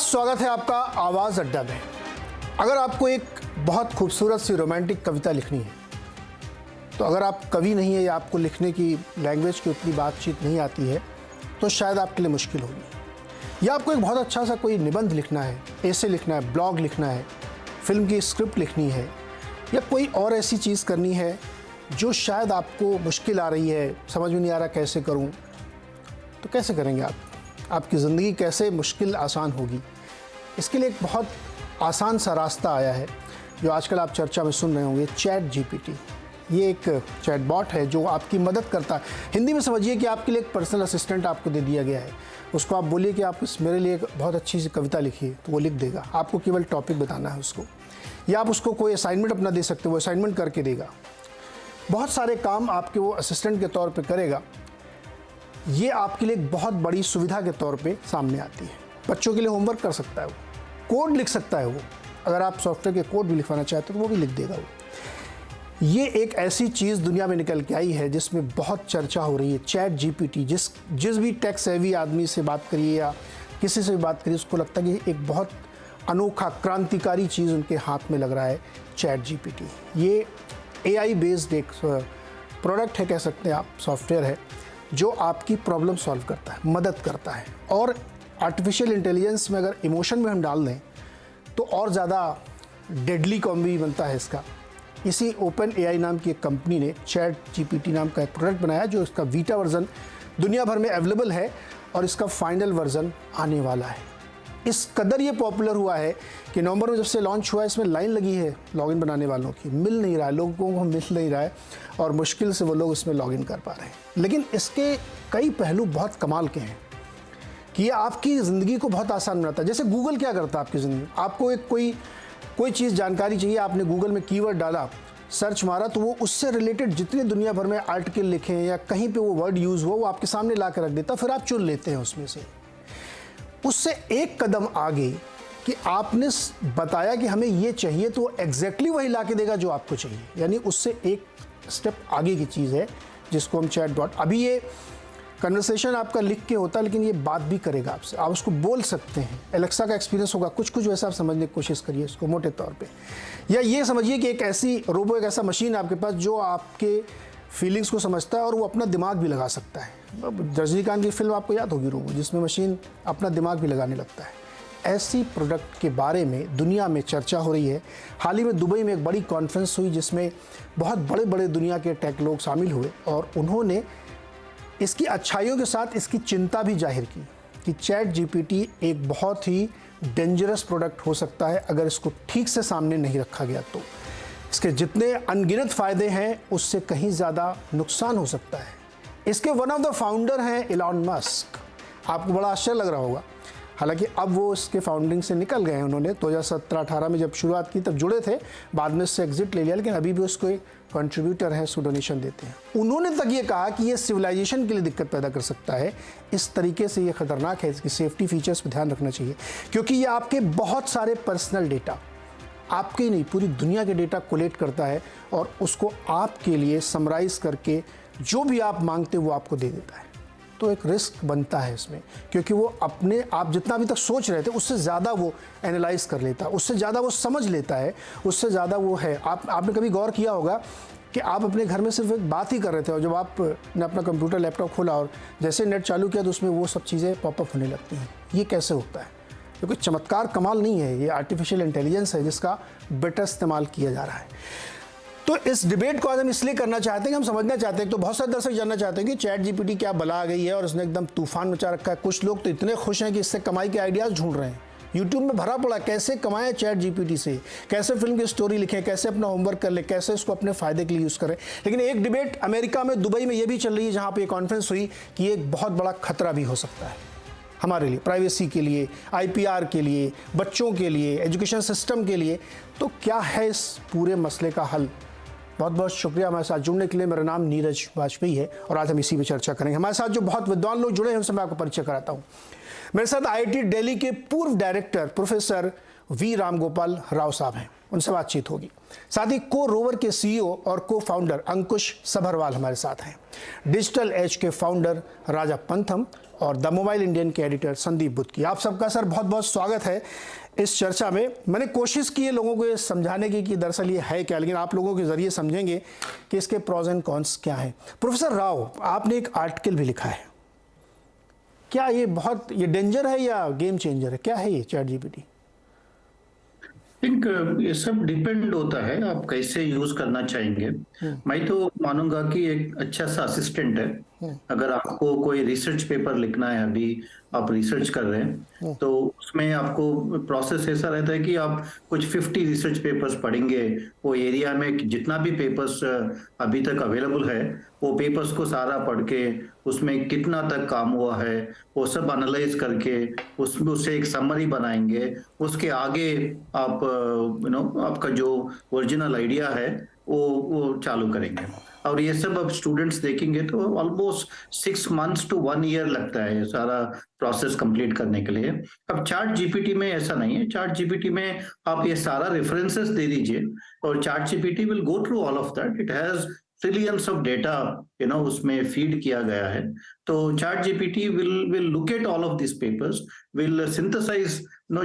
स्वागत है आपका आवाज़ अड्डा में। अगर आपको एक बहुत खूबसूरत सी रोमांटिक कविता लिखनी है, तो अगर आप कवि नहीं है या आपको लिखने की लैंग्वेज की उतनी बातचीत नहीं आती है, तो शायद आपके लिए मुश्किल होगी। या आपको एक बहुत अच्छा सा कोई निबंध लिखना है, ऐसे लिखना है, ब्लॉग लिखना है, फिल्म की स्क्रिप्ट लिखनी है, या कोई और ऐसी चीज़ करनी है जो शायद आपको मुश्किल आ रही है, समझ में नहीं आ रहा कैसे करूं, तो कैसे करेंगे आप? आपकी ज़िंदगी कैसे मुश्किल आसान होगी? इसके लिए एक बहुत आसान सा रास्ता आया है जो आजकल आप चर्चा में सुन रहे होंगे, चैट जीपीटी। ये एक चैट बॉट है जो आपकी मदद करता है। हिंदी में समझिए कि आपके लिए एक पर्सनल असिस्टेंट आपको दे दिया गया है। उसको आप बोलिए कि आप मेरे लिए एक बहुत अच्छी सी कविता लिखिए, तो वो लिख देगा। आपको केवल टॉपिक बताना है उसको, या आप उसको कोई असाइनमेंट अपना दे सकते हो, वो असाइनमेंट करके देगा। बहुत सारे काम आपके वो असिस्टेंट के तौर पे करेगा। ये आपके लिए एक बहुत बड़ी सुविधा के तौर पे सामने आती है। बच्चों के लिए होमवर्क कर सकता है वो, कोड लिख सकता है वो। अगर आप सॉफ्टवेयर के कोड भी लिखवाना चाहते हो तो वो भी लिख देगा वो। ये एक ऐसी चीज़ दुनिया में निकल के आई है जिसमें बहुत चर्चा हो रही है, चैट जीपीटी। जिस भी टेक सेवी आदमी से बात करिए या किसी से भी बात करिए, उसको लगता है कि एक बहुत अनोखा क्रांतिकारी चीज़ उनके हाथ में लग रहा है, चैट जीपीटी। ये AI बेस्ड एक प्रोडक्ट है, कह सकते हैं आप, सॉफ्टवेयर है जो आपकी प्रॉब्लम सॉल्व करता है, मदद करता है। और आर्टिफिशियल इंटेलिजेंस में अगर इमोशन में हम डाल दें तो और ज़्यादा डेडली कॉम्बी बनता है इसका। इसी ओपन AI नाम की एक कंपनी ने चैट जीपीटी नाम का एक प्रोडक्ट बनाया जो इसका बीटा वर्जन दुनिया भर में अवेलेबल है और इसका फाइनल वर्जन आने वाला है। इस कदर ये पॉपुलर हुआ है कि नवंबर में जब से लॉन्च हुआ है, इसमें लाइन लगी है लॉगिन बनाने वालों की। मिल नहीं रहा है, लोगों को मिल नहीं रहा है और मुश्किल से वो लोग इसमें लॉगिन कर पा रहे हैं। लेकिन इसके कई पहलू बहुत कमाल के हैं कि ये आपकी ज़िंदगी को बहुत आसान बनाता है। जैसे गूगल क्या करता है आपकी ज़िंदगी, आपको एक कोई चीज़ जानकारी चाहिए, आपने गूगल में कीवर्ड डाला, सर्च मारा, तो वो उससे रिलेटेड जितने दुनिया भर में आर्टिकल लिखे हैं या कहीं पे वो वर्ड यूज़ हुआ, वो आपके सामने ला कर रख देता, फिर आप चुन लेते हैं उसमें से। उससे एक कदम आगे कि आपने बताया कि हमें ये चाहिए, तो एग्जैक्टली वही ला के देगा जो आपको चाहिए। यानी उससे एक स्टेप आगे की चीज़ है जिसको हम चैट बॉट। अभी ये कन्वर्सेशन आपका लिख के होता है, लेकिन ये बात भी करेगा आपसे, आप उसको बोल सकते हैं। एलेक्सा का एक्सपीरियंस होगा, कुछ वैसा आप समझने की कोशिश करिए इसको मोटे तौर पे। या ये समझिए कि एक ऐसी रोबो, एक ऐसा मशीन आपके पास जो आपके फीलिंग्स को समझता है और वो अपना दिमाग भी लगा सकता है। रजनीकांत की फिल्म आपको याद होगी रोबो, जिसमें मशीन अपना दिमाग भी लगाने लगता है। ऐसी प्रोडक्ट के बारे में दुनिया में चर्चा हो रही है। हाल ही में दुबई में एक बड़ी कॉन्फ्रेंस हुई जिसमें बहुत बड़े बड़े दुनिया के टेक लोग शामिल हुए और उन्होंने इसकी अच्छाइयों के साथ इसकी चिंता भी जाहिर की कि चैट जीपीटी एक बहुत ही डेंजरस प्रोडक्ट हो सकता है अगर इसको ठीक से सामने नहीं रखा गया तो। इसके जितने अनगिनत फ़ायदे हैं उससे कहीं ज़्यादा नुकसान हो सकता है। इसके वन ऑफ द फाउंडर हैं इलॉन मस्क। आपको बड़ा आश्चर्य लग रहा होगा, हालांकि अब वो इसके फाउंडिंग से निकल गए हैं। उन्होंने 2017-18 में जब शुरुआत की तब जुड़े थे, बाद में इससे एग्जिट ले लिया, लेकिन अभी भी उसको एक कंट्रीब्यूटर है, उसको डोनेशन देते हैं। उन्होंने तक ये कहा कि ये सिविलाइजेशन के लिए दिक्कत पैदा कर सकता है। इस तरीके से ये खतरनाक है, इसकी सेफ्टी फीचर्स पर ध्यान रखना चाहिए, क्योंकि ये आपके बहुत सारे पर्सनल डेटा, आपके ही नहीं पूरी दुनिया के डेटा कोलेक्ट करता है और उसको आपके लिए समराइज करके जो भी आप मांगते वो आपको दे देता है। तो एक रिस्क बनता है इसमें, क्योंकि वो अपने आप जितना अभी तक सोच रहे थे उससे ज़्यादा वो एनालाइज कर लेता है, उससे ज़्यादा वो समझ लेता है, उससे ज़्यादा वो है। आपने कभी गौर किया होगा कि आप अपने घर में सिर्फ एक बात ही कर रहे थे और जब आपने अपना कंप्यूटर लैपटॉप खोला और जैसे नेट चालू किया तो उसमें वो सब चीज़ें पॉपअप होने लगती हैं। ये कैसे होता है? क्योंकि चमत्कार कमाल नहीं है, ये आर्टिफिशियल इंटेलिजेंस है जिसका बेटर इस्तेमाल किया जा रहा है। तो इस डिबेट को आज हम इसलिए करना चाहते हैं कि हम समझना चाहते हैं, तो बहुत सारे दर्शक जानना चाहते हैं कि चैट जीपीटी क्या बला आ गई है और उसने एकदम तूफान मचा रखा है। कुछ लोग तो इतने खुश हैं कि इससे कमाई के आइडियाज़ ढूंढ रहे हैं। यूट्यूब में भरा पड़ा कैसे कमाएं चैट जीपीटी से, कैसे फिल्म की स्टोरी लिखें, कैसे अपना होमवर्क कर ले, कैसे इसको अपने फ़ायदे के लिए यूज़ करें। लेकिन एक डिबेट अमेरिका में, दुबई में ये भी चल रही है, जहाँ पर एक कॉन्फ्रेंस हुई कि ये एक बहुत बड़ा खतरा भी हो सकता है हमारे लिए, प्राइवेसी के लिए, IPR के लिए, बच्चों के लिए, एजुकेशन सिस्टम के लिए। तो क्या है इस पूरे मसले का हल? बहुत बहुत शुक्रिया हमारे साथ जुड़ने के लिए। मेरा नाम नीरज वाजपेयी है और आज हम इसी पे चर्चा करेंगे। हमारे साथ जो बहुत विद्वान लोग जुड़े हैं उनसे मैं आपको परिचय कराता हूँ। मेरे साथ IIT दिल्ली के पूर्व director professor V Ramgopal Rao साहब हैं, उनसे बातचीत होगी। साथ ही को रोवर के CEO और को फाउंडर अंकुश सभरवाल हमारे साथ हैं। डिजिटल एज के फाउंडर राजा पंथम और द मोबाइल इंडियन के एडिटर संदीप बुद्ध की। आप सबका सर बहुत बहुत स्वागत है इस चर्चा में। मैंने कोशिश की है लोगों को ये समझाने की कि दरअसल ये है क्या, लेकिन आप लोगों के जरिए समझेंगे कि इसके प्रॉज एंड कॉन्स क्या हैं। प्रोफेसर राव, आपने एक आर्टिकल भी लिखा है, क्या ये डेंजर है या गेम चेंजर है, क्या है ये चैट जीपीटी? थिंक ये सब डिपेंड होता है आप कैसे यूज करना चाहेंगे। मैं तो मानूंगा कि एक अच्छा सा असिस्टेंट है। अगर आपको कोई रिसर्च पेपर लिखना है, अभी आप रिसर्च कर रहे हैं, तो उसमें आपको प्रोसेस ऐसा रहता है कि आप कुछ 50 रिसर्च पेपर्स पढ़ेंगे। वो एरिया में जितना भी पेपर्स अभी तक अवेलेबल है, वो पेपर्स को सारा पढ़ के उसमें कितना तक काम हुआ है वो सब एनालाइज करके उसमें उससे एक समरी बनाएंगे। उसके आगे आप आपका जो ओरिजिनल आइडिया है वो चालू करेंगे। और ये सब अब स्टूडेंट्स देखेंगे तो ऑलमोस्ट 6 months to 1 year लगता है सारा प्रोसेस कंप्लीट करने के लिए। अब चैट जीपीटी में ऐसा नहीं है। चैट जीपीटी में आप ये सारा रेफरेंसेस दे दीजिए और chat GPT will go through all of that. It has trillions of data उसमें फीड किया गया है। तो chat GPT will look at all of this papers, will synthesize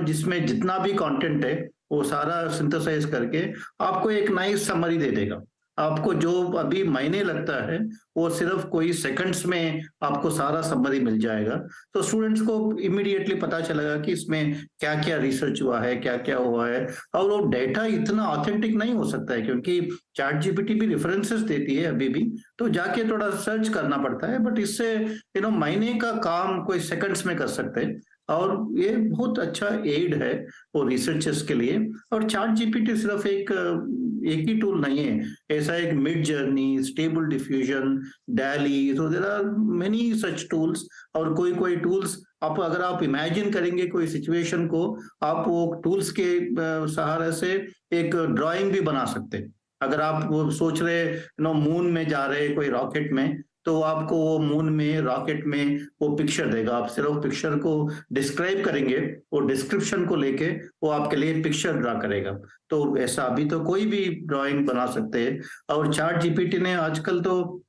जिसमें जितना भी कंटेंट है वो सारा सिंथेसाइज करके आपको एक नाइस समरी दे देगा। आपको जो अभी महीने लगता है वो सिर्फ कोई सेकंड्स में आपको सारा समरी मिल जाएगा। तो स्टूडेंट्स को इमीडिएटली पता चलेगा कि इसमें क्या क्या रिसर्च हुआ है, क्या क्या हुआ है। और वो डेटा इतना ऑथेंटिक नहीं हो सकता है क्योंकि चैट जीपीटी भी रेफरेंसेस देती है अभी भी, तो जाके थोड़ा सर्च करना पड़ता है। बट इससे महीने का काम कोई सेकंड्स में कर सकते हैं और ये बहुत अच्छा एड है वो रिसर्चर्स के लिए। और चैट जीपीटी सिर्फ एक ही टूल नहीं है, ऐसा एक Midjourney, Stable Diffusion, DALLE, तो there are many such tools. और कोई टूल्स आप अगर आप इमेजिन करेंगे कोई सिचुएशन को, आप वो टूल्स के सहारे से एक ड्राइंग भी बना सकते हैं। अगर आप वो सोच रहे मून में जा रहे कोई रॉकेट में, तो आपको वो मून में रॉकेट में वो पिक्चर देगा। आप सिर्फ पिक्चर को डिस्क्राइब करेंगे, वो डिस्क्रिप्शन को लेके वो आपके लिए पिक्चर ड्रा करेगा। तो ऐसा अभी तो कोई भी ड्राइंग बना सकते हैं। और चैट जीपीटी ने आजकल तो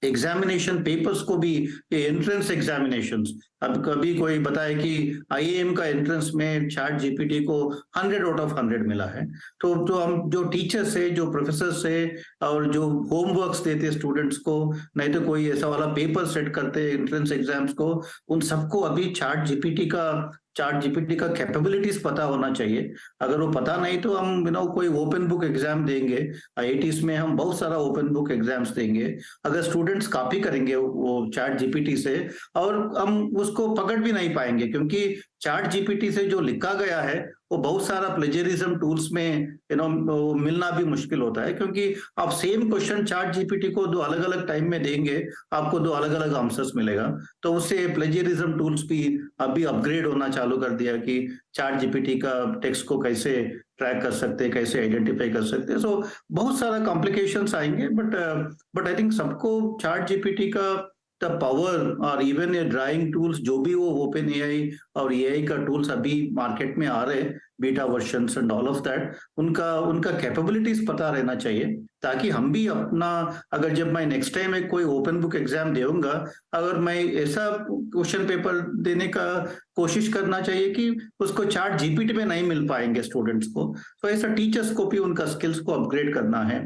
एग्जामिनेशन पेपर्स को भी, ये एंट्रेंस एग्जामिनेशंस, अब कभी कोई बताए कि आईएएम का एंट्रेंस में चैट जीपीटी को 100 out of 100 मिला है। तो हम जो टीचर्स है, जो प्रोफेसर है और जो होमवर्क्स देते स्टूडेंट्स को, नहीं तो कोई ऐसा वाला पेपर सेट करते एंट्रेंस एग्जाम्स को, उन सबको अभी चैट जीपीटी का कैपेबिलिटीज पता होना चाहिए। अगर वो पता नहीं तो हम कोई ओपन बुक एग्जाम देंगे, आईआईटीज में हम बहुत सारा ओपन बुक एग्जाम्स देंगे। अगर स्टूडेंट्स कॉपी करेंगे वो चैट जीपीटी से, और हम उसको पकड़ भी नहीं पाएंगे क्योंकि चैट जीपीटी से जो लिखा गया है वो बहुत सारा प्लेजरिज्म टूल्स में मिलना भी मुश्किल होता है। क्योंकि आप सेम क्वेश्चन चैट जीपीटी को 2 अलग अलग टाइम में देंगे, आपको 2 अलग अलग आंसर्स मिलेगा। तो उससे प्लेजरिज्म टूल्स भी अभी अपग्रेड होना चालू कर दिया कि चैट जीपीटी का टेक्स्ट को कैसे ट्रैक कर सकते हैं, कैसे आइडेंटिफाई कर सकते हैं। सो बहुत सारा कॉम्प्लिकेशंस आएंगे, बट आई थिंक सबको चैट जीपीटी का द पावर और इवन ये ड्राइंग टूल्स जो भी वो ओपन एआई और एआई का टूल्स अभी मार्केट में आ रहे हैं, beta versions and all of that, उनका कैपेबिलिटीज पता रहना चाहिए ताकि हम भी अपना, अगर जब मैं नेक्स्ट टाइम एक कोई ओपन बुक एग्जाम दूंगा, अगर मैं ऐसा क्वेश्चन पेपर देने का कोशिश करना चाहिए कि उसको चैट जीपीटी में नहीं मिल पाएंगे स्टूडेंट्स को। तो ऐसा टीचर्स को भी उनका स्किल्स को अपग्रेड करना है।